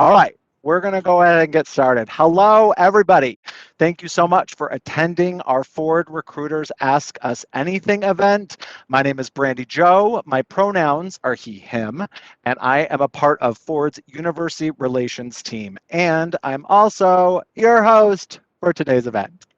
All right, we're going to go ahead and get started. Hello, everybody. Thank you so much for attending our Ford Recruiters Ask Us Anything event. My name is Brandy Joe. My pronouns are he, him, and I am a part of Ford's University Relations team. And I'm also your host for today's event.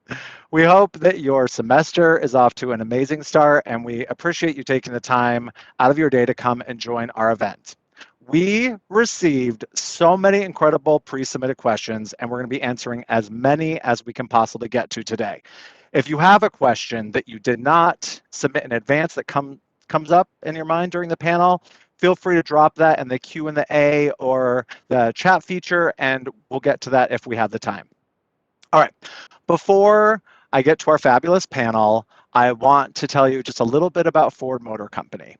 We hope that your semester is off to an amazing start, and we appreciate you taking the time out of your day to come and join our event. We received so many incredible pre-submitted questions, and we're going to be answering as many as we can possibly get to today. If you have a question that you did not submit in advance that comes up in your mind during the panel, feel free to drop that in the Q&A or the chat feature, and we'll get to that if we have the time. All right, before I get to our fabulous panel, I want to tell you just a little bit about Ford Motor Company.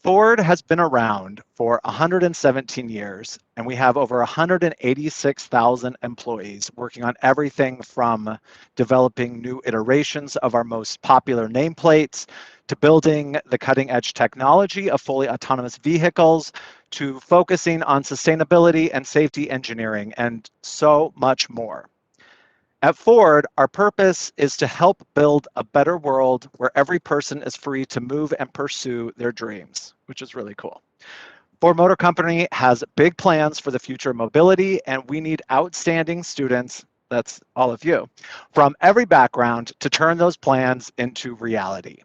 Ford has been around for 117 years, and we have over 186,000 employees working on everything from developing new iterations of our most popular nameplates, to building the cutting edge technology of fully autonomous vehicles, to focusing on sustainability and safety engineering, and so much more. At Ford, our purpose is to help build a better world where every person is free to move and pursue their dreams, which is really cool. Ford Motor Company has big plans for the future of mobility, and we need outstanding students, that's all of you, from every background to turn those plans into reality.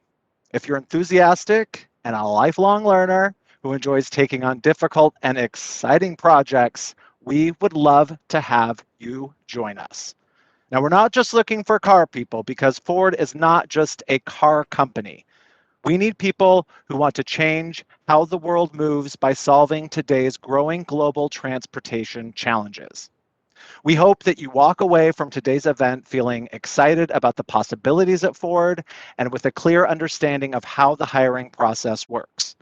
If you're enthusiastic and a lifelong learner who enjoys taking on difficult and exciting projects, we would love to have you join us. Now, we're not just looking for car people because Ford is not just a car company. We need people who want to change how the world moves by solving today's growing global transportation challenges. We hope that you walk away from today's event feeling excited about the possibilities at Ford and with a clear understanding of how the hiring process works.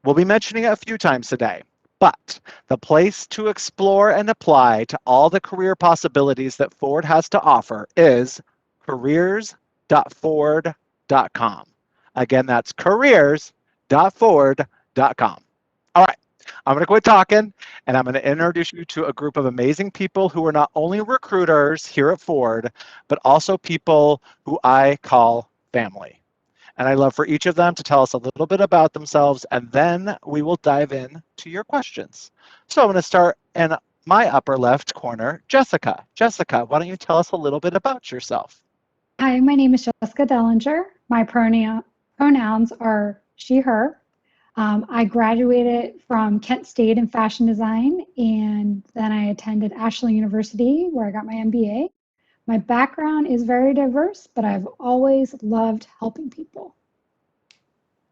We'll be mentioning it a few times today, but the place to explore and apply to all the career possibilities that Ford has to offer is careers.ford.com. Again, that's careers.ford.com. All right, I'm going to quit talking and I'm going to introduce you to a group of amazing people who are not only recruiters here at Ford, but also people who I call family. And I'd love for each of them to tell us a little bit about themselves, and then we will dive in to your questions. So I'm going to start in my upper left corner, Jessica. Jessica, why don't you tell us a little bit about yourself? Hi, my name is Jessica Dellinger. My pronouns are she, her. I graduated from Kent State in fashion design, and then I attended Ashland University where I got my MBA. My background is very diverse, but I've always loved helping people.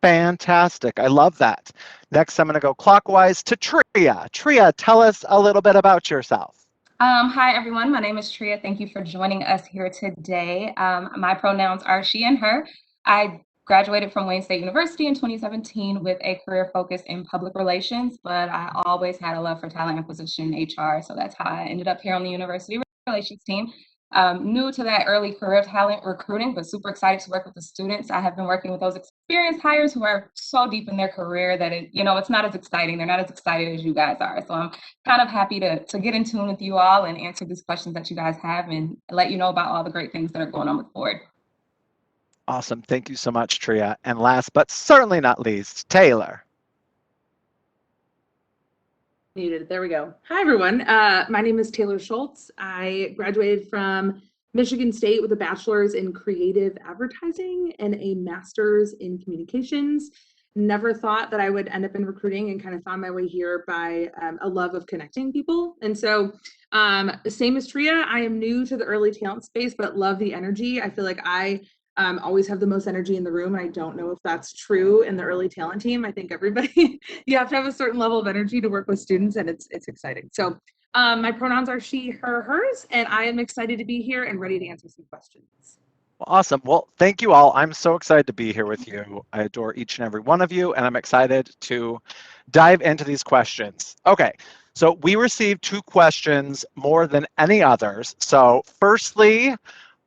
Fantastic. I love that. Next, I'm going to go clockwise to Tria. Tria, tell us a little bit about yourself. Hi, everyone. My name is Tria. Thank you for joining us here today. My pronouns are she and her. I graduated from Wayne State University in 2017 with a career focus in public relations, but I always had a love for talent acquisition and HR. So that's how I ended up here on the university relations team. New to that early career talent recruiting, but super excited to work with the students. I have been working with those experienced hires who are so deep in their career that it's not as exciting. They're not as excited as you guys are. So I'm kind of happy to get in tune with you all and answer these questions that you guys have and let you know about all the great things that are going on with Ford. Awesome. Thank you so much, Tria. And last but certainly not least, Taylor. Muted. There we go. Hi, everyone. My name is Taylor Schultz. I graduated from Michigan State with a bachelor's in creative advertising and a master's in communications. Never thought that I would end up in recruiting, and kind of found my way here by a love of connecting people. And so same as Tria, I am new to the early talent space, but love the energy. I feel like I always have the most energy in the room. And I don't know if that's true in the early talent team. I think everybody, you have to have a certain level of energy to work with students, and it's exciting. So my pronouns are she, her, hers, and I am excited to be here and ready to answer some questions. Awesome. Well, thank you all. I'm so excited to be here with you. I adore each and every one of you, and I'm excited to dive into these questions. Okay, so we received 2 questions more than any others. So firstly,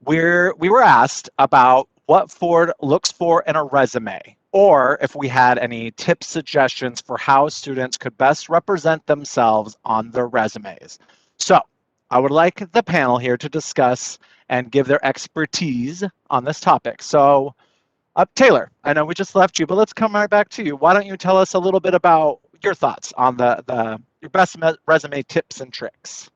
we were asked about what Ford looks for in a resume. or if we had any tips, suggestions for how students could best represent themselves on their resumes. So I would like the panel here to discuss and give their expertise on this topic. So Taylor, I know we just left you, but let's come right back to you. Why don't you tell us a little bit about your thoughts on your best resume tips and tricks?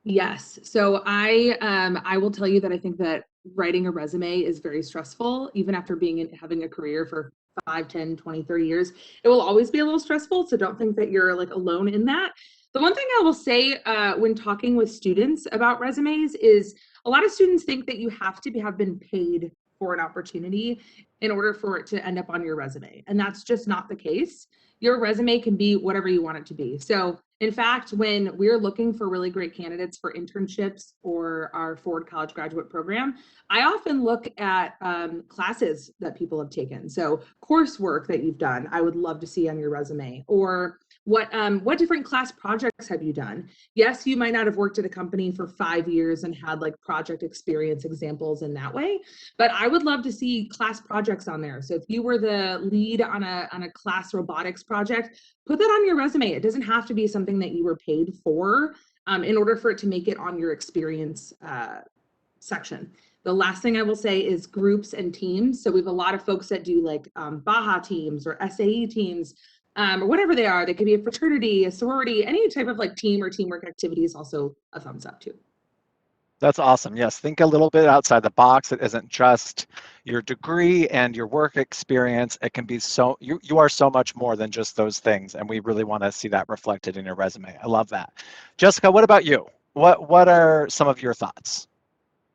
Yes. So I will tell you that I think that writing a resume is very stressful, even after having a career for 5, 10, 20, 30 years. It will always be a little stressful. So don't think that you're like alone in that. The one thing I will say when talking with students about resumes is a lot of students think that you have to have been paid for an opportunity in order for it to end up on your resume. And that's just not the case. Your resume can be whatever you want it to be. So in fact, when we're looking for really great candidates for internships or our Forward College Graduate Program, I often look at classes that people have taken. So coursework that you've done, I would love to see on your resume. Or what different class projects have you done? Yes, you might not have worked at a company for 5 years and had like project experience examples in that way, but I would love to see class projects on there. So if you were the lead on a class robotics project, put that on your resume. It doesn't have to be something that you were paid for in order for it to make it on your experience section. The last thing I will say is groups and teams. So we have a lot of folks that do like Baja teams or SAE teams, or whatever they are. They could be a fraternity, a sorority, any type of like team or teamwork activity is also a thumbs up too. That's awesome. Yes, think a little bit outside the box. It isn't just your degree and your work experience. It can be you are so much more than just those things, and we really want to see that reflected in your resume. I love that. Jessica, what about you? What are some of your thoughts?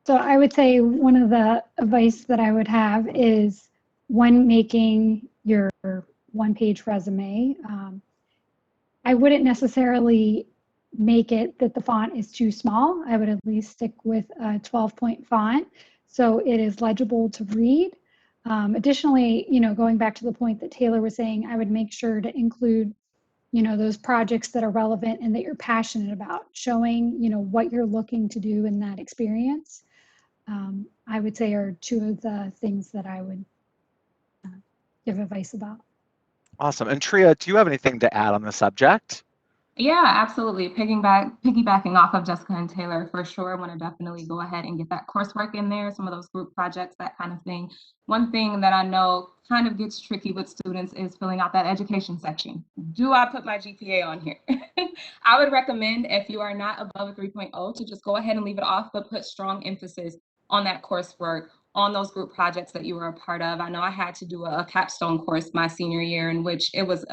So I would say one of the advice that I would have is when making your one-page resume, I wouldn't necessarily make it that the font is too small. I would at least stick with a 12-point font so it is legible to read. Additionally, going back to the point that Taylor was saying, I would make sure to include those projects that are relevant and that you're passionate about, showing what you're looking to do in that experience. I would say are two of the things that I would give advice about. Awesome. And Tria, do you have anything to add on the subject? Yeah, absolutely. Piggybacking off of Jessica and Taylor, for sure. I want to definitely go ahead and get that coursework in there, some of those group projects, that kind of thing. One thing that I know kind of gets tricky with students is filling out that education section. Do I put my GPA on here? I would recommend, if you are not above a 3.0, to just go ahead and leave it off, but put strong emphasis on that coursework, on those group projects that you were a part of. I know I had to do a capstone course my senior year in which it was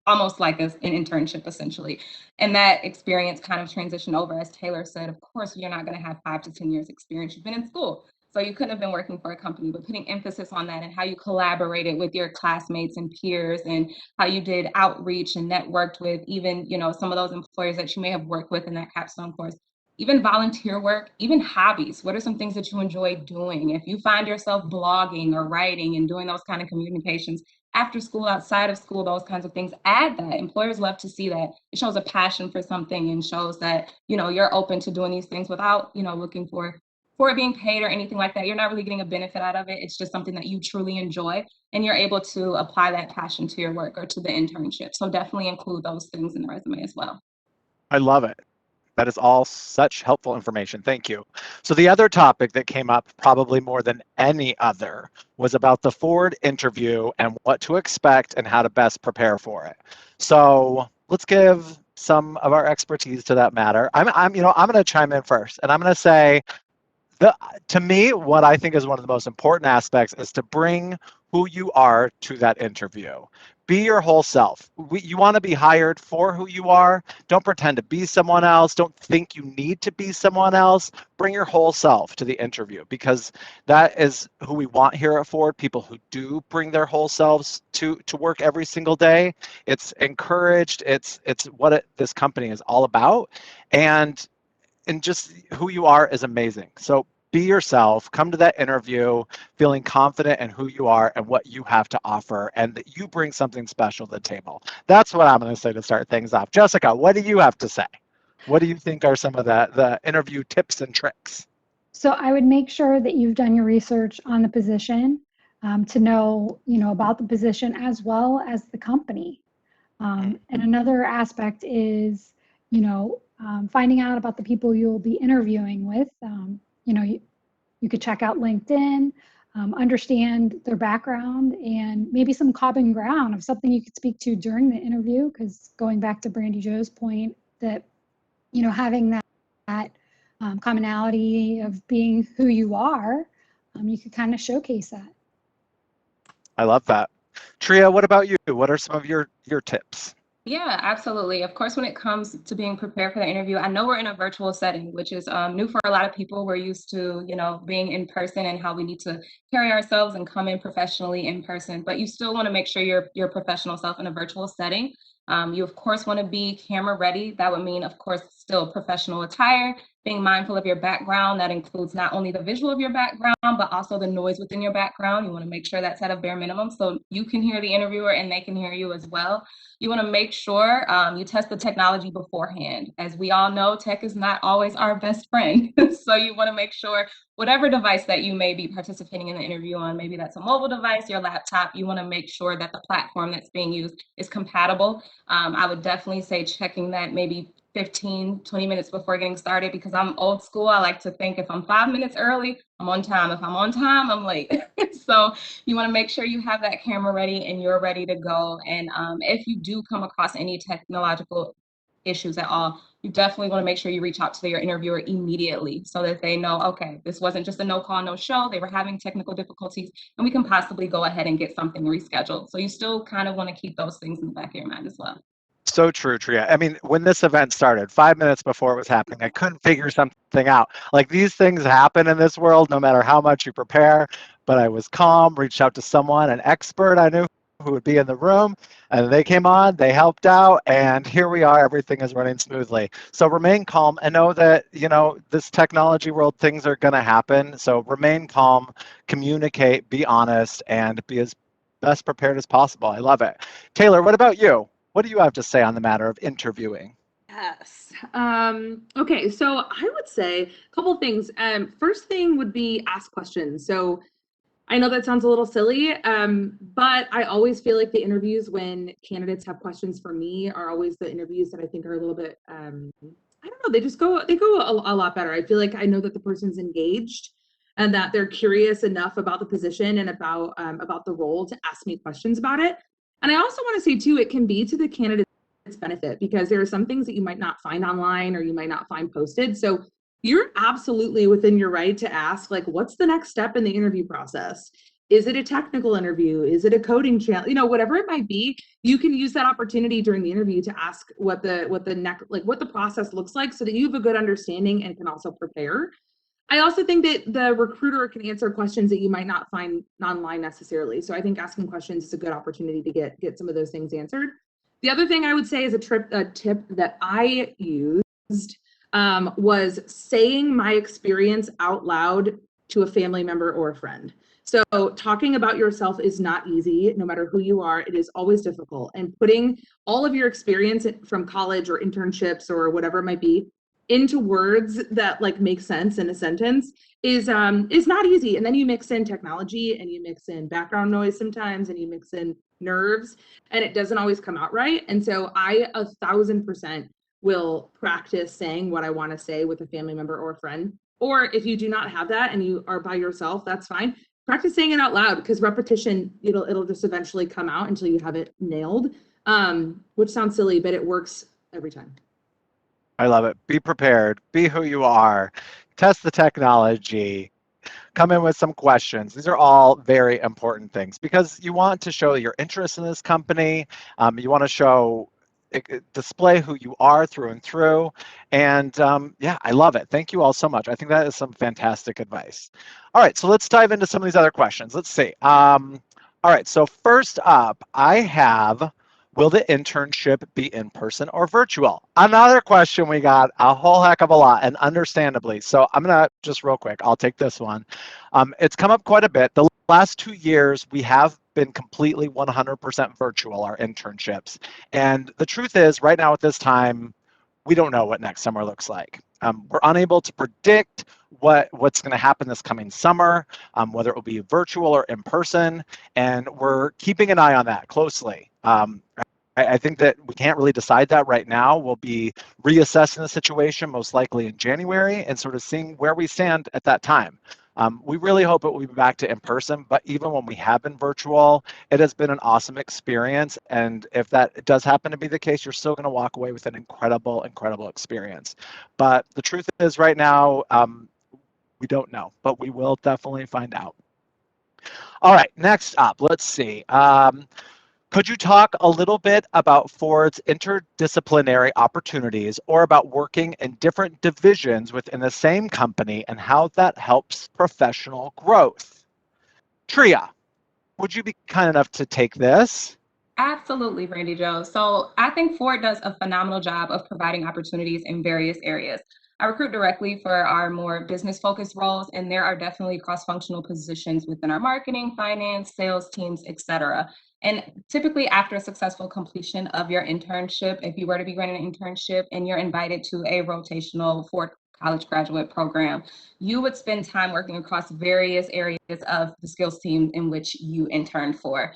almost like an internship essentially. And that experience kind of transitioned over, as Taylor said, of course, you're not going to have 5 to 10 years experience. You've been in school. So you couldn't have been working for a company, but putting emphasis on that and how you collaborated with your classmates and peers and how you did outreach and networked with even, some of those employers that you may have worked with in that capstone course. Even volunteer work, even hobbies. What are some things that you enjoy doing? If you find yourself blogging or writing and doing those kind of communications after school, outside of school, those kinds of things, add that. Employers love to see that. It shows a passion for something and shows that, you're open to doing these things without, looking for it being paid or anything like that. You're not really getting a benefit out of it. It's just something that you truly enjoy and you're able to apply that passion to your work or to the internship. So definitely include those things in the resume as well. I love it. That is all such helpful information. Thank you. So the other topic that came up probably more than any other was about the Forward interview and what to expect and how to best prepare for it. So let's give some of our expertise to that matter. I'm going to chime in first, and I'm going to say, to me, what I think is one of the most important aspects is to bring who you are to that interview. Be your whole self. You want to be hired for who you are. Don't pretend to be someone else. Don't think you need to be someone else. Bring your whole self to the interview, because that is who we want here at Ford, people who do bring their whole selves to work every single day. It's encouraged. It's what this company is all about. And just who you are is amazing. So be yourself, come to that interview feeling confident in who you are and what you have to offer, and that you bring something special to the table. That's what I'm going to say to start things off. Jessica, what do you have to say? What do you think are some of the interview tips and tricks? So I would make sure that you've done your research on the position. to know, about the position as well as the company. And another aspect is, finding out about the people you'll be interviewing with. You could check out LinkedIn, understand their background, and maybe some common ground of something you could speak to during the interview. Because going back to Brandy Joe's point, that having that commonality of being who you are, you could kind of showcase that. I love that. Tria, what about you? What are some of your tips? Yeah, absolutely. Of course, when it comes to being prepared for the interview, I know we're in a virtual setting, which is new for a lot of people. We're used to, being in person and how we need to carry ourselves and come in professionally in person. But you still want to make sure you're your professional self in a virtual setting. You, of course, want to be camera ready. That would mean, of course, still professional attire, being mindful of your background. That includes not only the visual of your background, but also the noise within your background. You want to make sure that's at a bare minimum so you can hear the interviewer and they can hear you as well. You want to make sure you test the technology beforehand. As we all know, tech is not always our best friend. So you want to make sure whatever device that you may be participating in the interview on, maybe that's a mobile device, your laptop, you want to make sure that the platform that's being used is compatible. I would definitely say checking that maybe 15, 20 minutes before getting started, because I'm old school. I like to think if I'm 5 minutes early, I'm on time. If I'm on time, I'm late. So you want to make sure you have that camera ready and you're ready to go. And if you do come across any technological issues at all, you definitely want to make sure you reach out to your interviewer immediately so that they know, okay, this wasn't just a no call, no show. They were having technical difficulties and we can possibly go ahead and get something rescheduled. So you still kind of want to keep those things in the back of your mind as well. So true, Tria. I mean, when this event started, 5 minutes before it was happening, I couldn't figure something out. Like, these things happen in this world no matter how much you prepare. But I was calm, reached out to someone, an expert I knew who would be in the room, and they came on, they helped out, and here we are. Everything is running smoothly. So remain calm and know that, this technology world, things are going to happen. So remain calm, communicate, be honest, and be as best prepared as possible. I love it. Taylor, what about you? What do you have to say on the matter of interviewing? Yes. Okay, so I would say a couple of things. First thing would be ask questions. So I know that sounds a little silly, but I always feel like the interviews when candidates have questions for me are always the interviews that I think are a little bit, I don't know, they go a lot better. I feel like I know that the person's engaged and that they're curious enough about the position and about the role to ask me questions about it. And I also want to say too, it can be to the candidate's benefit because there are some things that you might not find online or you might not find posted. So you're absolutely within your right to ask, like, what's the next step in the interview process? Is it a technical interview? Is it a coding challenge? Whatever it might be, you can use that opportunity during the interview to ask what the process looks like so that you have a good understanding and can also prepare. I also think that the recruiter can answer questions that you might not find online necessarily. So I think asking questions is a good opportunity to get some of those things answered. The other thing I would say is a tip that I used was saying my experience out loud to a family member or a friend. So talking about yourself is not easy, no matter who you are. It is always difficult. And putting all of your experience from college or internships or whatever it might be into words that make sense in a sentence is not easy. And then you mix in technology and you mix in background noise sometimes and you mix in nerves and it doesn't always come out right. And so I 1,000% will practice saying what I want to say with a family member or a friend. Or if you do not have that and you are by yourself, that's fine. Practice saying it out loud because repetition, it'll just eventually come out until you have it nailed, which sounds silly, but it works every time. I love it. Be prepared. Be who you are. Test the technology. Come in with some questions. These are all very important things because you want to show your interest in this company. You want to display who you are through and through. And yeah, I love it. Thank you all so much. I think that is some fantastic advice. All right, so let's dive into some of these other questions. Let's see. All right, so first up, I have, will the internship be in person or virtual? Another question we got a whole heck of a lot, and understandably. So I'm going to just real quick, I'll take this one. It's come up quite a bit. The last 2 years, we have been completely 100% virtual, our internships. And the truth is, right now at this time, we don't know what next summer looks like. We're unable to predict what's going to happen this coming summer, whether it will be virtual or in person, and we're keeping an eye on that closely. I think that we can't really decide that right now. We'll be reassessing the situation most likely in January and sort of seeing where we stand at that time. We really hope it will be back to in person, but even when we have been virtual, it has been an awesome experience. And if that does happen to be the case, you're still going to walk away with an incredible, incredible experience. But the truth is right now, we don't know, but we will definitely find out. All right, next up, let's see. Could you talk a little bit about Ford's interdisciplinary opportunities or about working in different divisions within the same company and how that helps professional growth? Tria, would you be kind enough to take this? Absolutely, Brandy Joe. So I think Ford does a phenomenal job of providing opportunities in various areas. I recruit directly for our more business-focused roles, and there are definitely cross-functional positions within our marketing, finance, sales teams, etc. And typically after a successful completion of your internship, if you were to be running an internship and you're invited to a rotational Ford college graduate program, you would spend time working across various areas of the skills team in which you interned for.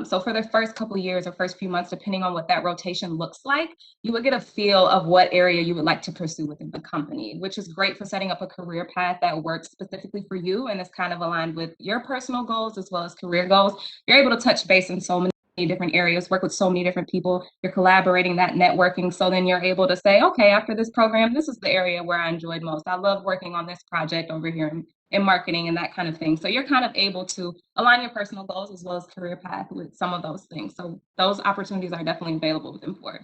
So for the first couple of years or first few months, depending on what that rotation looks like, you would get a feel of what area you would like to pursue within the company, which is great for setting up a career path that works specifically for you and is kind of aligned with your personal goals as well as career goals. You're able to touch base in so many different areas, work with so many different people, you're collaborating, that networking. So then you're able to say, okay, after this program, this is the area where I enjoyed most. I love working on this project over here in marketing and that kind of thing. So you're kind of able to align your personal goals as well as career path with some of those things. So those opportunities are definitely available within Ford.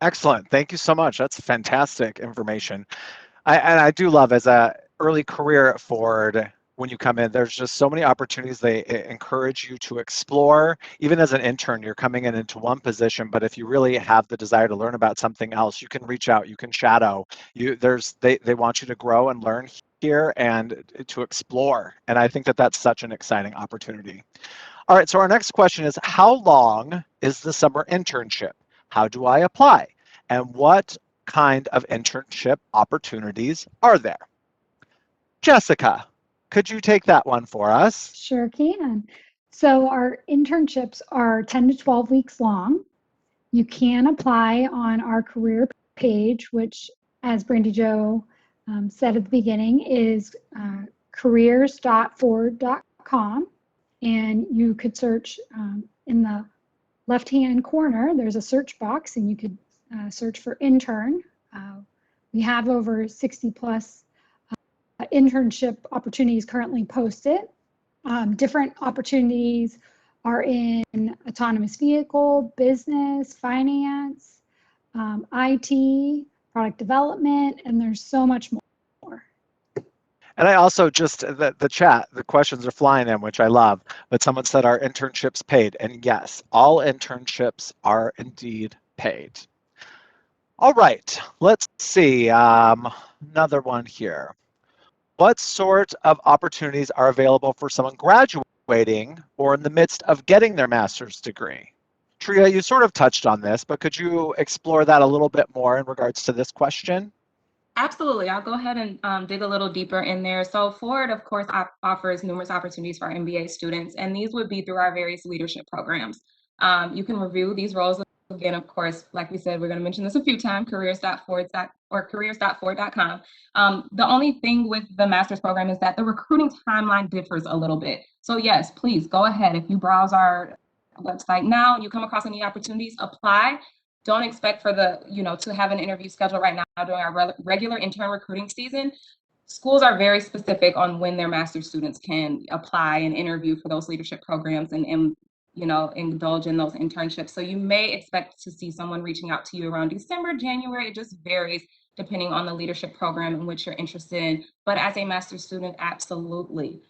Excellent. Thank you so much. That's fantastic information. And I do love as a early career at Ford, when you come in, there's just so many opportunities they encourage you to explore. Even as an intern, you're coming in into one position, but if you really have the desire to learn about something else, you can reach out, you can shadow. They want you to grow and learn here and to explore. And I think that that's such an exciting opportunity. All right, so our next question is, how long is the summer internship? How do I apply? And what kind of internship opportunities are there? Jessica, could you take that one for us? Sure can. So our internships are 10 to 12 weeks long. You can apply on our career page, which, as Brandy Joe said at the beginning, is careers.ford.com. And you could search in the left-hand corner, there's a search box, and you could search for intern. We have over 60 plus internship opportunities currently posted. Different opportunities are in autonomous vehicle, business, finance, IT, product development, and there's so much more. And I also just, the chat, the questions are flying in, which I love, but someone said, are internships paid? And yes, all internships are indeed paid. All right, let's see, another one here. What sort of opportunities are available for someone graduating or in the midst of getting their master's degree? Tria, you sort of touched on this, but could you explore that a little bit more in regards to this question? Absolutely. I'll go ahead and dig a little deeper in there. So Ford, of course, offers numerous opportunities for our MBA students, and these would be through our various leadership programs. You can review these roles. Again, of course, like we said, we're going to mention this a few times, careers.ford.com. The only thing with the master's program is that the recruiting timeline differs a little bit. So yes, please go ahead. If you browse our website now and you come across any opportunities, apply. Don't expect for to have an interview scheduled right now during our regular intern recruiting season. Schools are very specific on when their master's students can apply and interview for those leadership programs and indulge in those internships. So you may expect to see someone reaching out to you around December, January. It just varies depending on the leadership program in which you're interested in. But as a master's student, absolutely.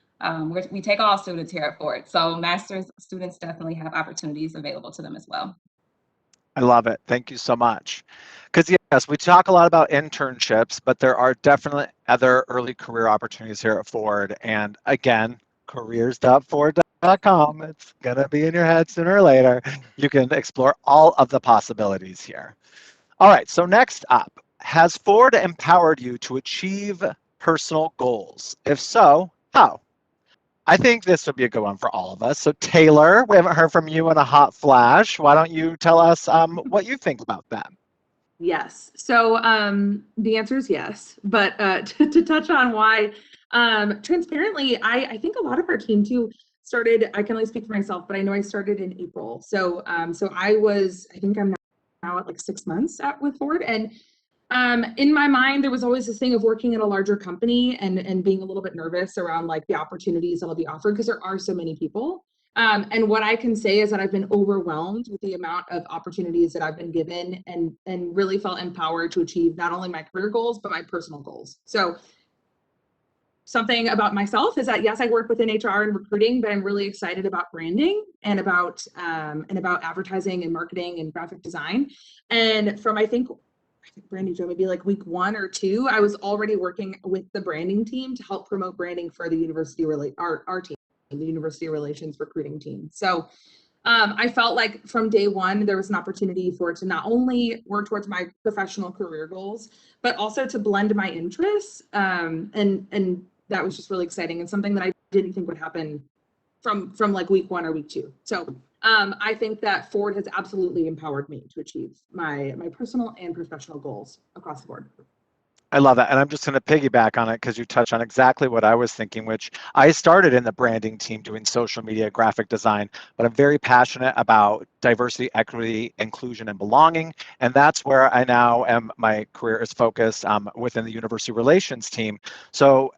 We take all students here at Ford. So master's students definitely have opportunities available to them as well. I love it. Thank you so much. Because yes, we talk a lot about internships, but there are definitely other early career opportunities here at Ford. And again, careers.ford.com. It's going to be in your head sooner or later. You can explore all of the possibilities here. All right, so next up, has Ford empowered you to achieve personal goals? If so, how? I think this would be a good one for all of us. So Taylor, we haven't heard from you in a hot flash. Why don't you tell us what you think about that? Yes. So the answer is yes. But to touch on why, transparently, I think a lot of our team too started, I can only speak for myself, but I know I started in April. So I think I'm now at like 6 months with Ford. And in my mind, there was always this thing of working in a larger company and being a little bit nervous around like the opportunities that'll be offered because there are so many people. And what I can say is that I've been overwhelmed with the amount of opportunities that I've been given and really felt empowered to achieve not only my career goals, but my personal goals. So something about myself is that, yes, I work within HR and recruiting, but I'm really excited about branding and about advertising and marketing and graphic design. And from, I think Brandy Joe, maybe like week 1 or 2, I was already working with the branding team to help promote branding for the university, our team, the university relations recruiting team. So I felt like from day one, there was an opportunity for it to not only work towards my professional career goals, but also to blend my interests. And that was just really exciting and something that I didn't think would happen from like week 1 or week 2. So I think that Ford has absolutely empowered me to achieve my personal and professional goals across the board. I love that. And I'm just going to piggyback on it because you touched on exactly what I was thinking, which I started in the branding team doing social media, graphic design, but I'm very passionate about diversity, equity, inclusion, and belonging. And that's where I now am, my career is focused within the university relations team. So,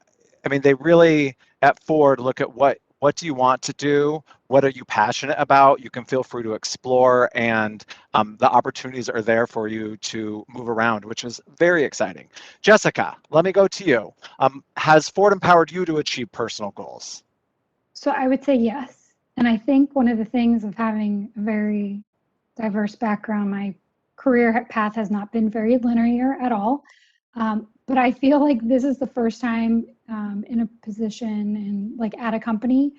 I mean, they really, at Ford, look at what do you want to do? What are you passionate about? You can feel free to explore, and the opportunities are there for you to move around, which is very exciting. Jessica, let me go to you. Has Ford empowered you to achieve personal goals? So I would say yes. And I think one of the things of having a very diverse background, my career path has not been very linear at all. But I feel like this is the first time in a position and like at a company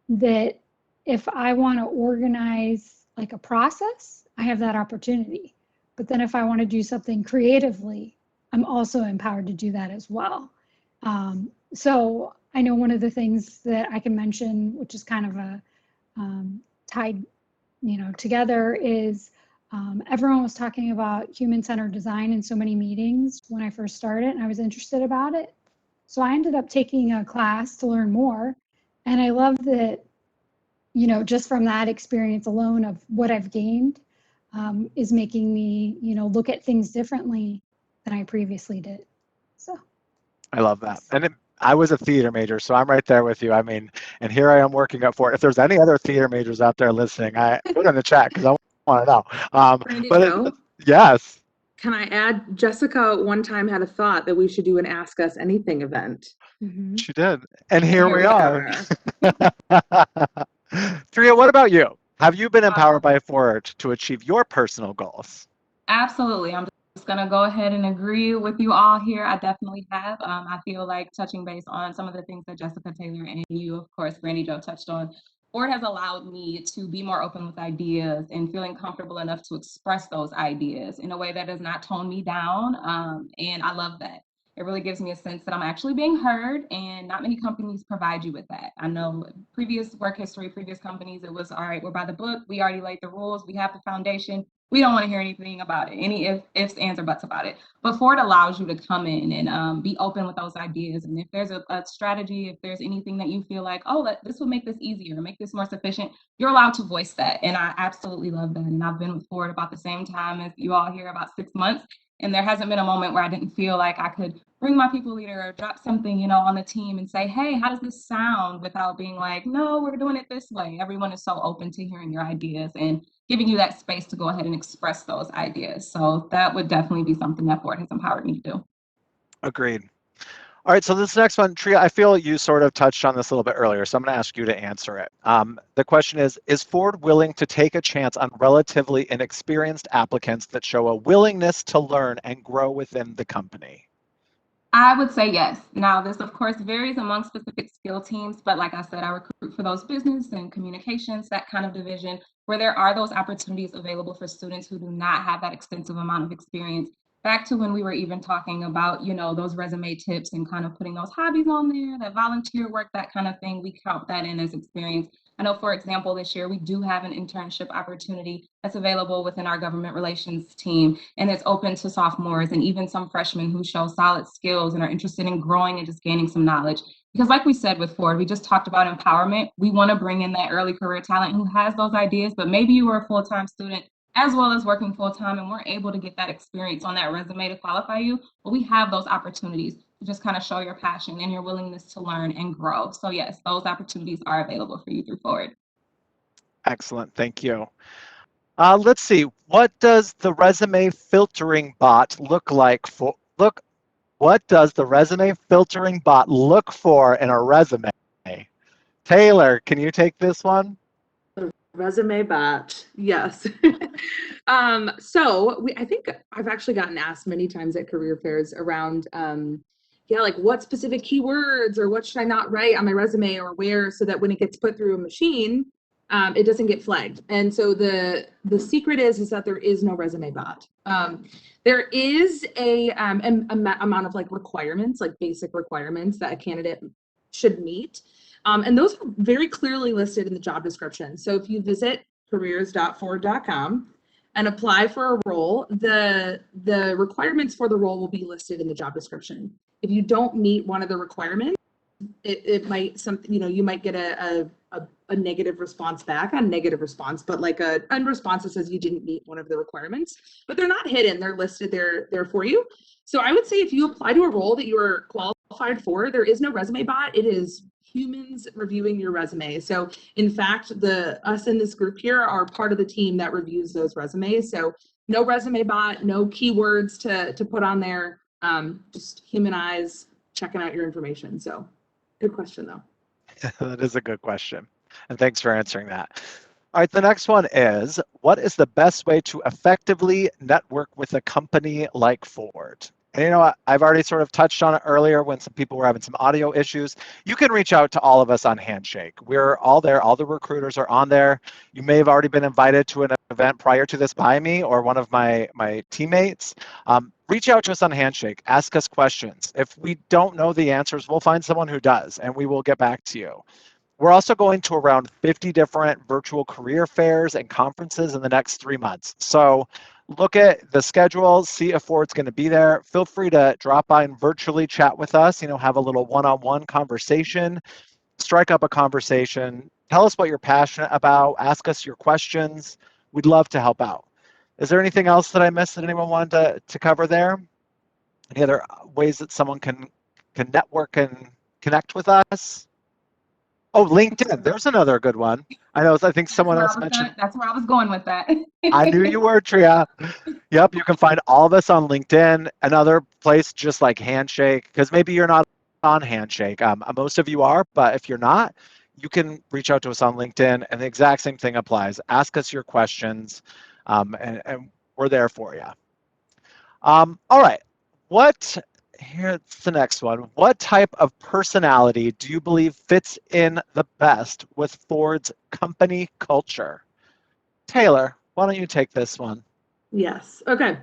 that if I want to organize like a process, I have that opportunity. But then if I want to do something creatively, I'm also empowered to do that as well. So I know one of the things that I can mention, which is kind of a tied, together, is everyone was talking about human-centered design in so many meetings when I first started, and I was interested about it. So I ended up taking a class to learn more, and I love that, just from that experience alone of what I've gained is making me, look at things differently than I previously did. So. I love that. And I was a theater major, so I'm right there with you. I mean, and here I am working up for it. If there's any other theater majors out there listening, I put in the chat because I want to know. Brandy But Joe, yes. can I add, Jessica one time had a thought that we should do an Ask Us Anything event. Mm-hmm. She did. And here we are. Tria, what about you? Have you been empowered by Ford to achieve your personal goals? Absolutely. I'm just going to go ahead and agree with you all here. I definitely have. I feel like touching base on some of the things that Jessica Taylor and you, of course, Brandy Joe, touched on. Ford has allowed me to be more open with ideas and feeling comfortable enough to express those ideas in a way that does not tone me down. And I love that. It really gives me a sense that I'm actually being heard, and not many companies provide you with that. I know previous work history, previous companies, it was, all right, we're by the book. We already laid the rules. We have the foundation. We don't want to hear anything about it, any ifs, ands, or buts about it. But Ford allows you to come in and be open with those ideas. And if there's a strategy, if there's anything that you feel like, oh, this would make this easier, make this more sufficient, you're allowed to voice that. And I absolutely love that. And I've been with Ford about the same time as you all here, about 6 months. And there hasn't been a moment where I didn't feel like I could bring my people leader or drop something, on the team and say, hey, how does this sound, without being like, no, we're doing it this way. Everyone is so open to hearing your ideas and giving you that space to go ahead and express those ideas. So that would definitely be something that Ford has empowered me to do. Agreed. All right, so this next one, Tria, I feel you sort of touched on this a little bit earlier, so I'm going to ask you to answer it. The question is Ford willing to take a chance on relatively inexperienced applicants that show a willingness to learn and grow within the company? I would say yes. Now, this, of course, varies among specific skill teams, but like I said, I recruit for those business and communications, that kind of division, where there are those opportunities available for students who do not have that extensive amount of experience. back to when we were even talking about, those resume tips and kind of putting those hobbies on there, that volunteer work, that kind of thing, we count that in as experience. I know, for example, this year we do have an internship opportunity that's available within our government relations team, and it's open to sophomores and even some freshmen who show solid skills and are interested in growing and just gaining some knowledge. Because like we said with Ford, we just talked about empowerment. We want to bring in that early career talent who has those ideas, but maybe you were a full-time student as well as working full-time and weren't able to get that experience on that resume to qualify you. But we have those opportunities to just kind of show your passion and your willingness to learn and grow. So yes, those opportunities are available for you through Forward. Excellent, thank you. Let's see, what does the resume filtering bot look like what does the resume filtering bot look for in a resume? Taylor, can you take this one? Resume bot, yes. I think I've actually gotten asked many times at career fairs around, like what specific keywords or what should I not write on my resume or where, so that when it gets put through a machine, it doesn't get flagged. And so the secret is that there is no resume bot. There is a amount of like requirements, like basic requirements that a candidate should meet. And those are very clearly listed in the job description. So if you visit careers.ford.com and apply for a role, the requirements for the role will be listed in the job description. If you don't meet one of the requirements, it might you might get a negative response back on negative response, but like a unresponse that says you didn't meet one of the requirements, but they're not hidden, they're listed there for you. So I would say if you apply to a role that you're qualified for, there is no resume bot. It is humans reviewing your resume. So in fact, us in this group here are part of the team that reviews those resumes. So no resume bot, no keywords to put on there, just human eyes checking out your information. So good question though. That is a good question. And thanks for answering that. All right, the next one is, what is the best way to effectively network with a company like Ford? And I've already sort of touched on it earlier when some people were having some audio issues. You can reach out to all of us on Handshake. We're all there. All the recruiters are on there. You may have already been invited to an event prior to this by me or one of my teammates. Reach out to us on Handshake. Ask us questions. If we don't know the answers, we'll find someone who does, and we will get back to you. We're also going to around 50 different virtual career fairs and conferences in the next 3 months. So look at the schedule, see if Ford's going to be there. Feel free to drop by and virtually chat with us, have a little one-on-one conversation, strike up a conversation, tell us what you're passionate about, ask us your questions. We'd love to help out. Is there anything else that I missed that anyone wanted to cover there? Any other ways that someone can network and connect with us? Oh, LinkedIn. There's another good one. I think someone else mentioned. That's where I was going with that. I knew you were, Tria. Yep, you can find all of us on LinkedIn. Another place just like Handshake, because maybe you're not on Handshake. Most of you are, but if you're not, you can reach out to us on LinkedIn, and the exact same thing applies. Ask us your questions, and we're there for you. All right. Here's the next one. What type of personality do you believe fits in the best with Ford's company culture? Taylor, why don't you take this one? Yes. Okay.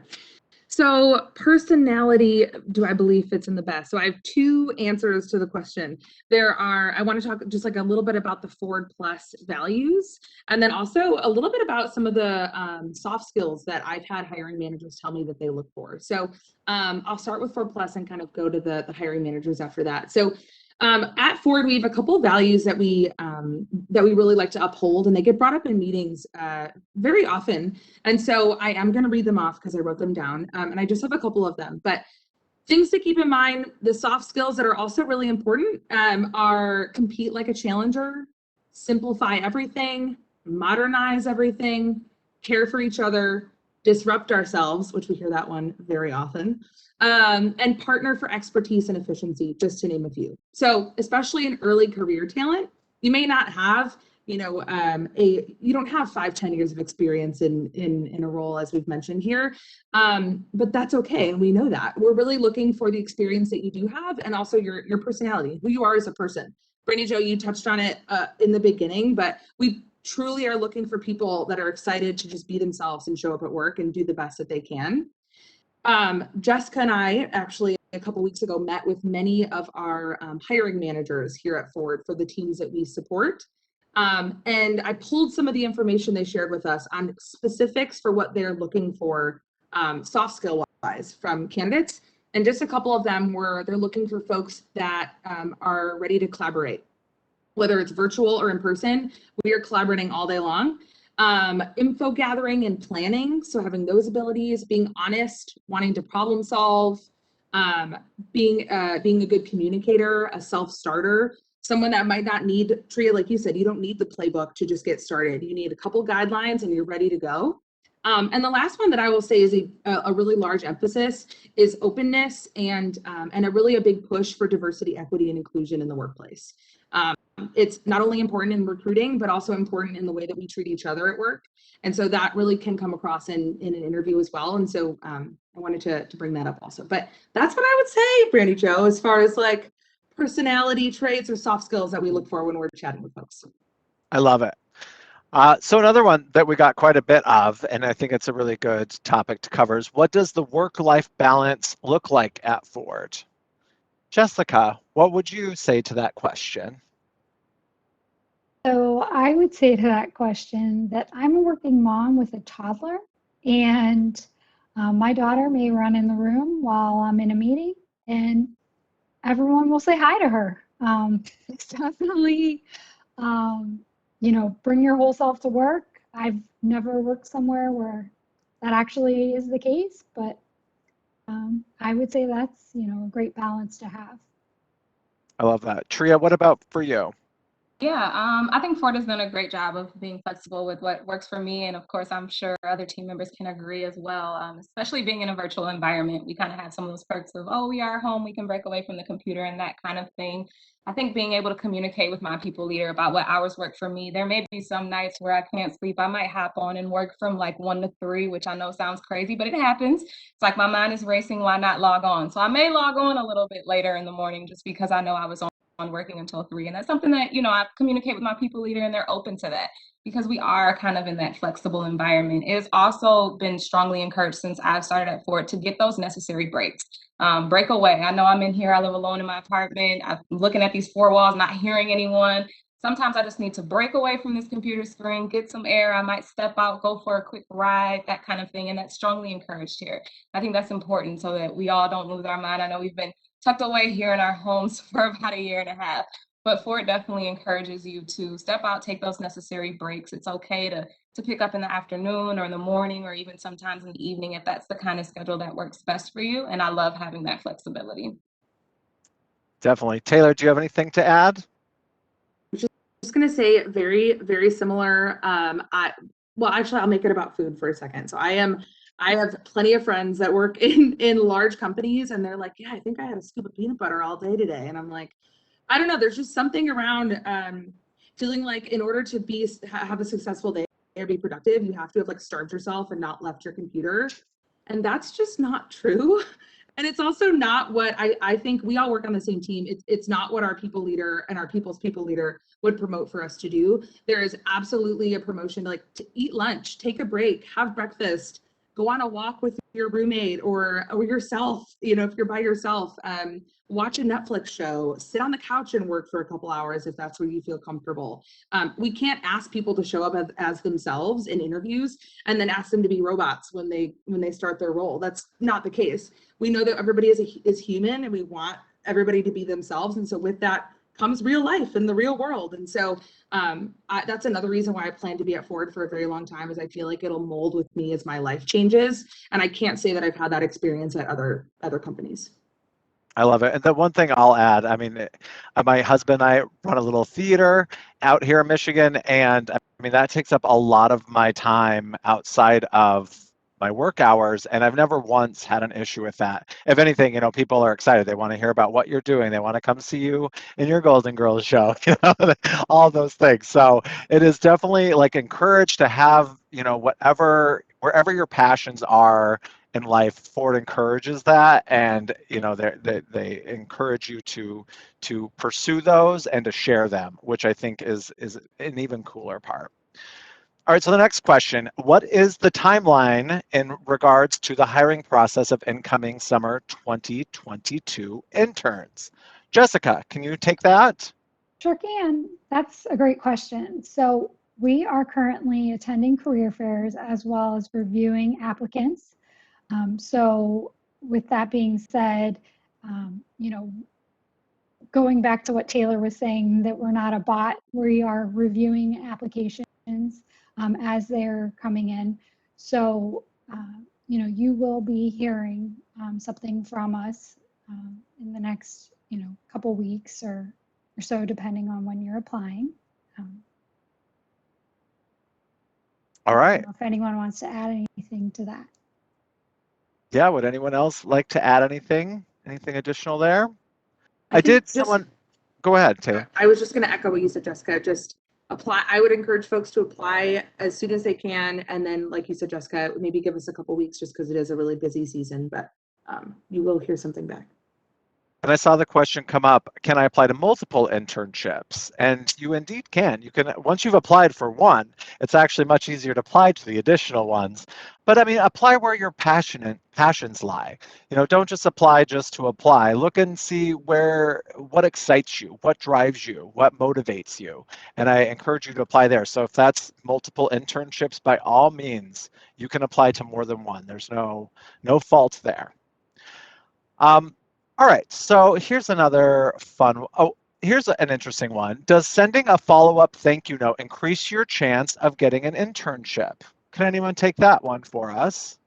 So personality, do I believe fits in the best? So I have two answers to the question. I want to talk just like a little bit about the Ford Plus values, and then also a little bit about some of the soft skills that I've had hiring managers tell me that they look for. So I'll start with Ford Plus and kind of go to the hiring managers after that. So at Ford, we have a couple of values that we really like to uphold, and they get brought up in meetings very often. And so I am going to read them off because I wrote them down, and I just have a couple of them. But things to keep in mind, the soft skills that are also really important are compete like a challenger, simplify everything, modernize everything, care for each other, disrupt ourselves, which we hear that one very often, and partner for expertise and efficiency, just to name a few. So especially in early career talent, you may not have, you don't have 5-10 years of experience in a role, as we've mentioned here, but that's okay, and we know that. We're really looking for the experience that you do have, and also your personality, who you are as a person. Brandy Jo, you touched on it in the beginning, but we truly are looking for people that are excited to just be themselves and show up at work and do the best that they can. Jessica and I actually a couple weeks ago met with many of our hiring managers here at Ford for the teams that we support. And I pulled some of the information they shared with us on specifics for what they're looking for soft skill wise from candidates. And just a couple of them were they're looking for folks that are ready to collaborate, whether it's virtual or in person. We are collaborating all day long. Info gathering and planning, so having those abilities, being honest, wanting to problem solve, being a good communicator, a self-starter, someone that might not need, Tria, like you said, you don't need the playbook to just get started. You need a couple guidelines and you're ready to go. And the last one that I will say is a really large emphasis is openness and a big push for diversity, equity, and inclusion in the workplace. It's not only important in recruiting, but also important in the way that we treat each other at work. And so that really can come across in an interview as well. And so I wanted to bring that up also. But that's what I would say, Brandy Jo, as far as like personality traits or soft skills that we look for when we're chatting with folks. I love it. So another one that we got quite a bit of, and I think it's a really good topic to cover, is what does the work-life balance look like at Ford? Jessica, what would you say to that question? So I would say to that question that I'm a working mom with a toddler, and my daughter may run in the room while I'm in a meeting, and everyone will say hi to her. It's definitely, bring your whole self to work. I've never worked somewhere where that actually is the case, but I would say that's, a great balance to have. I love that. Tria, what about for you? Yeah, I think Ford has done a great job of being flexible with what works for me. And of course, I'm sure other team members can agree as well, especially being in a virtual environment. We kind of have some of those perks of, oh, we are home, we can break away from the computer and that kind of thing. I think being able to communicate with my people leader about what hours work for me. There may be some nights where I can't sleep. I might hop on and work from like 1 to 3, which I know sounds crazy, but it happens. It's like my mind is racing, why not log on? So I may log on a little bit later in the morning just because I know I was on working until 3. And that's something that, I communicate with my people leader and they're open to that because we are kind of in that flexible environment. It has also been strongly encouraged since I've started at Ford to get those necessary breaks. Break away. I know I'm in here, I live alone in my apartment. I'm looking at these 4 walls, not hearing anyone. Sometimes I just need to break away from this computer screen, get some air. I might step out, go for a quick ride, that kind of thing. And that's strongly encouraged here. I think that's important so that we all don't lose our mind. I know we've been tucked away here in our homes for about 1.5 years. But Ford definitely encourages you to step out, take those necessary breaks. It's okay to pick up in the afternoon or in the morning or even sometimes in the evening if that's the kind of schedule that works best for you. And I love having that flexibility. Definitely. Taylor, do you have anything to add? Just going to say very, very similar. Actually, I'll make it about food for a second. So I have plenty of friends that work in large companies and they're like, yeah, I think I had a scoop of peanut butter all day today. And I'm like, I don't know. There's just something around feeling like in order to have a successful day or be productive, you have to have like starved yourself and not left your computer. And that's just not true. And it's also not what I think. We all work on the same team. It's not what our people leader and our people's people leader would promote for us to do. There is absolutely a promotion to eat lunch, take a break, have breakfast, go on a walk with your roommate or yourself, if you're by yourself, watch a Netflix show, sit on the couch and work for a couple hours if that's where you feel comfortable. We can't ask people to show up as themselves in interviews and then ask them to be robots when they start their role. That's not the case. We know that everybody is human and we want everybody to be themselves. And so with that comes real life in the real world. And so that's another reason why I plan to be at Ford for a very long time is I feel like it'll mold with me as my life changes. And I can't say that I've had that experience at other companies. I love it. And the one thing I'll add, I mean, my husband and I run a little theater out here in Michigan, and I mean, that takes up a lot of my time outside of my work hours, and I've never once had an issue with that. If anything, people are excited. They want to hear about what you're doing. They want to come see you in your Golden Girls show, all those things. So it is definitely encouraged to have, wherever your passions are in life, Ford encourages that, and they encourage you to pursue those and to share them, which I think is an even cooler part. All right, so the next question, what is the timeline in regards to the hiring process of incoming summer 2022 interns? Jessica, can you take that? Sure can. That's a great question. So we are currently attending career fairs as well as reviewing applicants. So with that being said, you know, going back to what Taylor was saying, that we're not a bot, we are reviewing applications as they're coming in. So, you know, you will be hearing something from us in the next, you know, couple weeks or so, depending on when you're applying. All I don't right. know if anyone wants to add anything to that. Yeah, would anyone else like to add anything? Anything additional there? I think Go ahead, Taylor. I was just going to echo what you said, Jessica. Just apply. I would encourage folks to apply as soon as they can. And then, like you said, Jessica, maybe give us a couple weeks just because it is a really busy season, but you will hear something back. And I saw the question come up, can I apply to multiple internships? And you indeed can. You can, once you've applied for one, it's actually much easier to apply to the additional ones. But I mean, apply where your passions lie. You know, don't just apply just to apply. Look and see what excites you, what drives you, what motivates you. And I encourage you to apply there. So if that's multiple internships, by all means, you can apply to more than one. There's no fault there. All right, so here's another fun. Oh, here's an interesting one. Does sending a follow-up thank you note increase your chance of getting an internship? Can anyone take that one for us?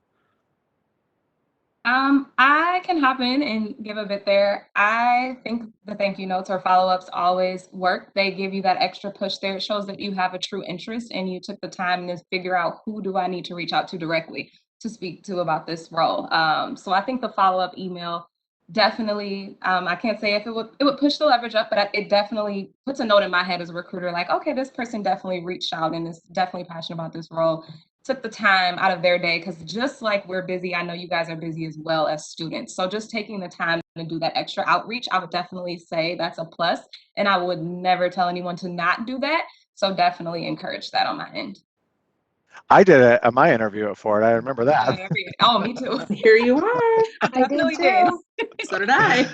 I can hop in and give a bit there. I think the thank you notes or follow-ups always work. They give you that extra push there. It shows that you have a true interest and you took the time to figure out who do I need to reach out to directly to speak to about this role. So I think the follow-up email definitely, I can't say if it would push the leverage up, but it definitely puts a note in my head as a recruiter, like, okay, this person definitely reached out and is definitely passionate about this role, took the time out of their day, because just like we're busy, I know you guys are busy as well as students. So just taking the time to do that extra outreach, I would definitely say that's a plus. And I would never tell anyone to not do that. So definitely encourage that on my end. I did it at my interview at Ford. I remember that. Oh, me too. Here you are. I definitely did. So did I.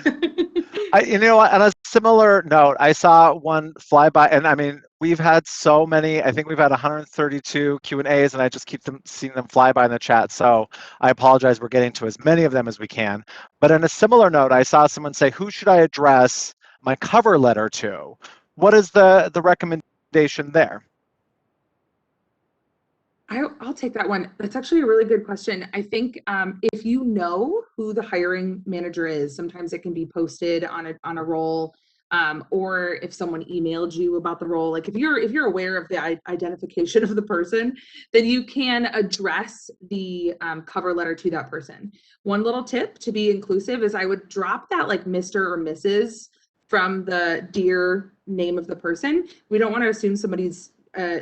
You know, on a similar note, I saw one fly by, and I mean, we've had so many. I think we've had 132 Q&As, and I just keep seeing them fly by in the chat. So I apologize. We're getting to as many of them as we can. But on a similar note, I saw someone say, "Who should I address my cover letter to?" What is the recommendation there? I'll take that one. That's actually a really good question. I think if you know who the hiring manager is, sometimes it can be posted on a role, or if someone emailed you about the role. Like if you're aware of the identification of the person, then you can address the cover letter to that person. One little tip to be inclusive is I would drop that like Mr. or Mrs. from the dear name of the person. We don't want to assume somebody's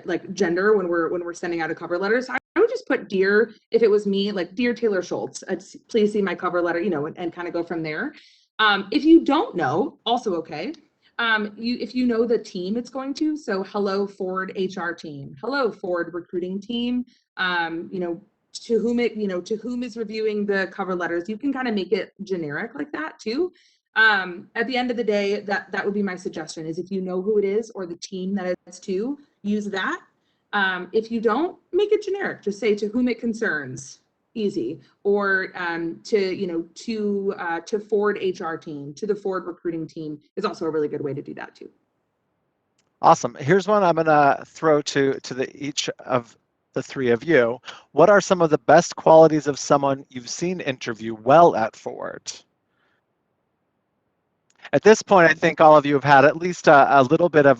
like gender when we're sending out a cover letter. So I would just put dear, if it was me, like dear Taylor Schultz, please see my cover letter, you know, and kind of go from there. If you don't know, also okay. If you know the team it's going to, so hello Ford HR team, hello Ford recruiting team, you know, to whom is reviewing the cover letters, you can kind of make it generic like that too. At the end of the day, that would be my suggestion, is if you know who it is or the team that it's to, use that. If you don't, make it generic. Just say to whom it concerns, easy. Or to Ford HR team, to the Ford recruiting team is also a really good way to do that too. Awesome. Here's one I'm gonna throw to each of the three of you. What are some of the best qualities of someone you've seen interview well at Ford? At this point, I think all of you have had at least a little bit of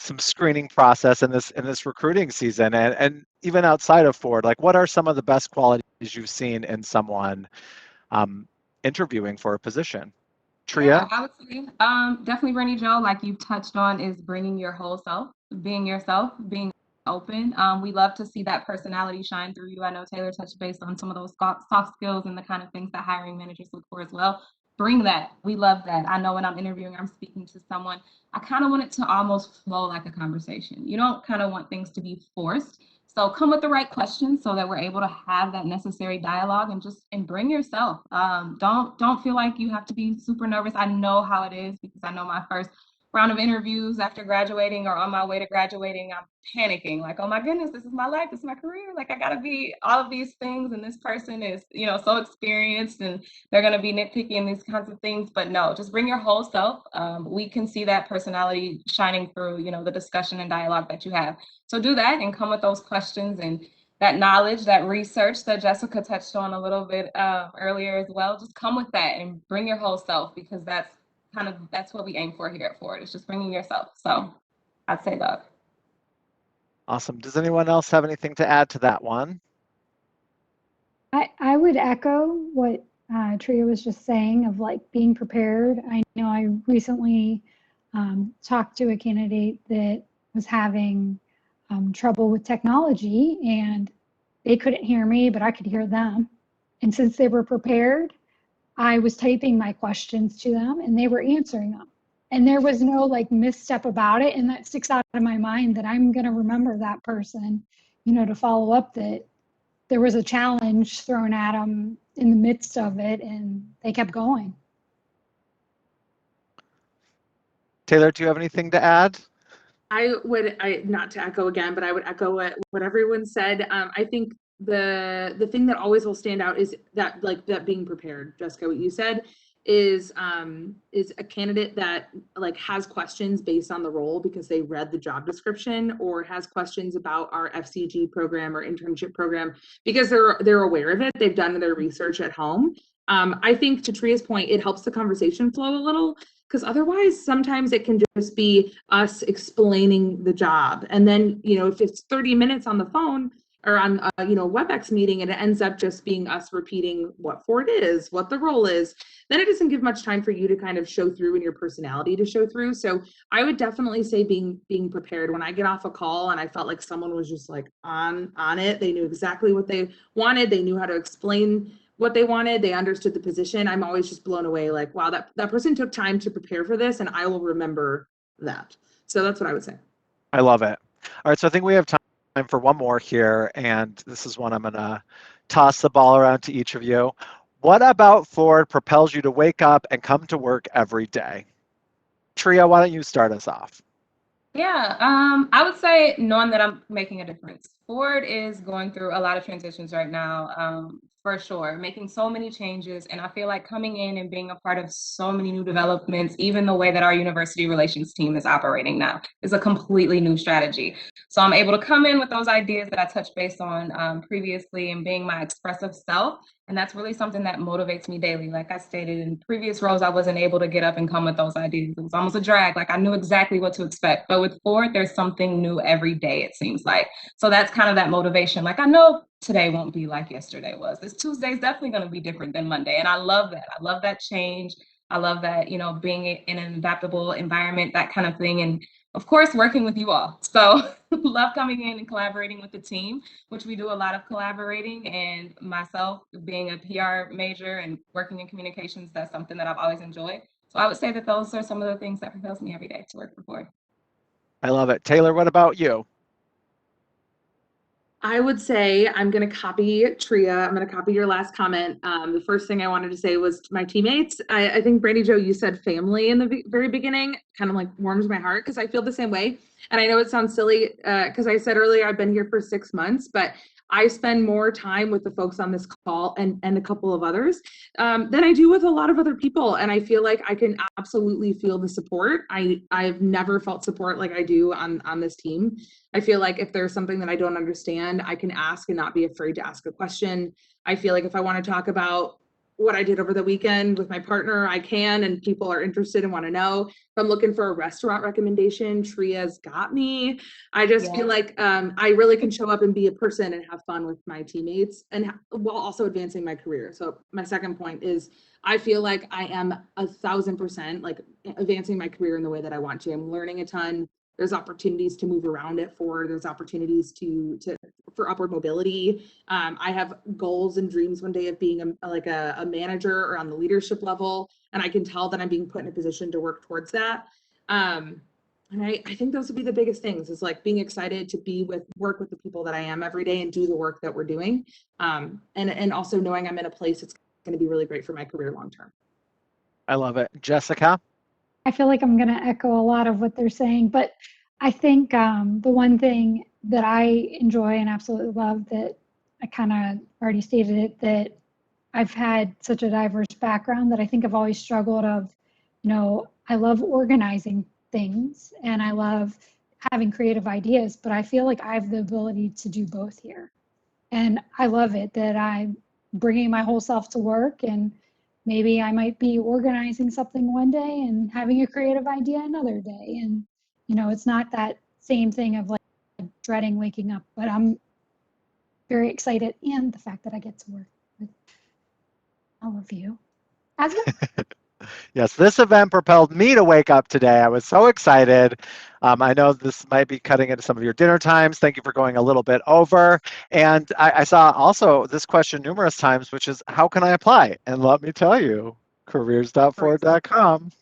some screening process in this recruiting season, and even outside of Ford. Like, what are some of the best qualities you've seen in someone interviewing for a position? Tria? Yeah, I would say definitely Bernie Joe, like you've touched on, is bringing your whole self, being yourself, being open. We love to see that personality shine through you. I know Taylor touched base on some of those soft skills and the kind of things that hiring managers look for as well. bring that. We love that. I know when I'm interviewing, I'm speaking to someone, I kind of want it to almost flow like a conversation. You don't kind of want things to be forced. So come with the right questions so that we're able to have that necessary dialogue and bring yourself. Don't feel like you have to be super nervous. I know how it is because I know my first round of interviews after graduating or on my way to graduating, I'm panicking like, oh my goodness, this is my life, this is my career. Like I gotta be all of these things, and this person is, so experienced, and they're gonna be nitpicky and these kinds of things. But no, just bring your whole self. We can see that personality shining through, the discussion and dialogue that you have. So do that and come with those questions and that knowledge, that research that Jessica touched on a little bit earlier as well. Just come with that and bring your whole self, because that's what we aim for here at Ford. It's just bringing yourself. So I'd say that. Awesome. Does anyone else have anything to add to that one? I would echo what Tria was just saying of like being prepared. I know I recently talked to a candidate that was having trouble with technology, and they couldn't hear me, but I could hear them. And since they were prepared, I was typing my questions to them and they were answering them. And there was no like misstep about it. And that sticks out of my mind that I'm going to remember that person, to follow up that there was a challenge thrown at them in the midst of it and they kept going. Taylor, do you have anything to add? Not to echo again, but I would echo what everyone said. I think the thing that always will stand out is that that being prepared. Jessica, what you said is a candidate that has questions based on the role because they read the job description, or has questions about our FCG program or internship program because they're aware of it. They've done their research at home. I think to Tria's point, it helps the conversation flow a little, because otherwise sometimes it can just be us explaining the job. And then, if it's 30 minutes on the phone or on a WebEx meeting, and it ends up just being us repeating what Ford is, what the role is, then it doesn't give much time for you to kind of show through and your personality to show through. So I would definitely say being prepared. When I get off a call and I felt like someone was just like on it, they knew exactly what they wanted, they knew how to explain what they wanted, they understood the position, I'm always just blown away, like, wow, that person took time to prepare for this, and I will remember that. So that's what I would say. I love it. All right, so I think we have time for one more here, and this is one I'm gonna toss the ball around to each of you. What about Ford propels you to wake up and come to work every day? Tria, why don't you start us off? Yeah, I would say knowing that I'm making a difference. Ford is going through a lot of transitions right now, for sure, making so many changes. And I feel like coming in and being a part of so many new developments, even the way that our university relations team is operating now, is a completely new strategy. So I'm able to come in with those ideas that I touched base on previously, and being my expressive self. And that's really something that motivates me daily. Like I stated, in previous roles, I wasn't able to get up and come with those ideas. It was almost a drag. Like I knew exactly what to expect. But with Ford, there's something new every day, it seems like. So that's kind of that motivation. Like I know today won't be like yesterday was. This Tuesday is definitely going to be different than Monday. And I love that. I love that change. I love that, being in an adaptable environment, that kind of thing. And of course, working with you all. So love coming in and collaborating with the team, which we do a lot of collaborating, and myself being a PR major and working in communications, that's something that I've always enjoyed. So I would say that those are some of the things that propels me every day to work for Ford. I love it. Taylor, what about you? I would say I'm going to copy Tria. I'm going to copy your last comment. The first thing I wanted to say was my teammates. I think Brandy Jo, you said family in the very beginning, kind of like warms my heart because I feel the same way. And I know it sounds silly because I said earlier I've been here for 6 months, but I spend more time with the folks on this call and a couple of others than I do with a lot of other people. And I feel like I can absolutely feel the support. I've never felt support like I do on this team. I feel like if there's something that I don't understand, I can ask and not be afraid to ask a question. I feel like if I want to talk about what I did over the weekend with my partner, I can, and people are interested and want to know. If I'm looking for a restaurant recommendation, Tria's got me. I just feel like I really can show up and be a person and have fun with my teammates, and while also advancing my career. So my second point is I feel like I am 1,000% like advancing my career in the way that I want to. I'm learning a ton. There's opportunities to move around at Ford. There's opportunities for upward mobility. I have goals and dreams one day of being a manager or on the leadership level, and I can tell that I'm being put in a position to work towards that. And I think those would be the biggest things, is like being excited to work with the people that I am every day and do the work that we're doing. And also knowing I'm in a place that's going to be really great for my career long term. I love it. Jessica? I feel like I'm going to echo a lot of what they're saying, but I think the one thing that I enjoy and absolutely love, that I kind of already stated it, that I've had such a diverse background that I think I've always struggled of, I love organizing things and I love having creative ideas, but I feel like I have the ability to do both here. And I love it that I'm bringing my whole self to work, and maybe I might be organizing something one day and having a creative idea another day. And, it's not that same thing of like dreading waking up, but I'm very excited, and the fact that I get to work with all of you as well. Yes, this event propelled me to wake up today. I was so excited. I know this might be cutting into some of your dinner times. Thank you for going a little bit over. And I saw also this question numerous times, which is, how can I apply? And let me tell you, careers.ford.com.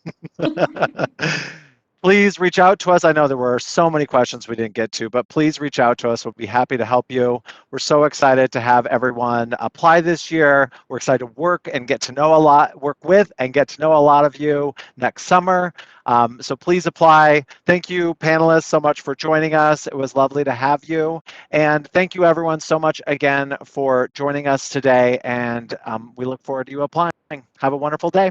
Please reach out to us. I know there were so many questions we didn't get to, but please reach out to us. We'll be happy to help you. We're so excited to have everyone apply this year. We're excited to work with and get to know a lot of you next summer. So please apply. Thank you, panelists, so much for joining us. It was lovely to have you. And thank you, everyone, so much again for joining us today. And we look forward to you applying. Have a wonderful day.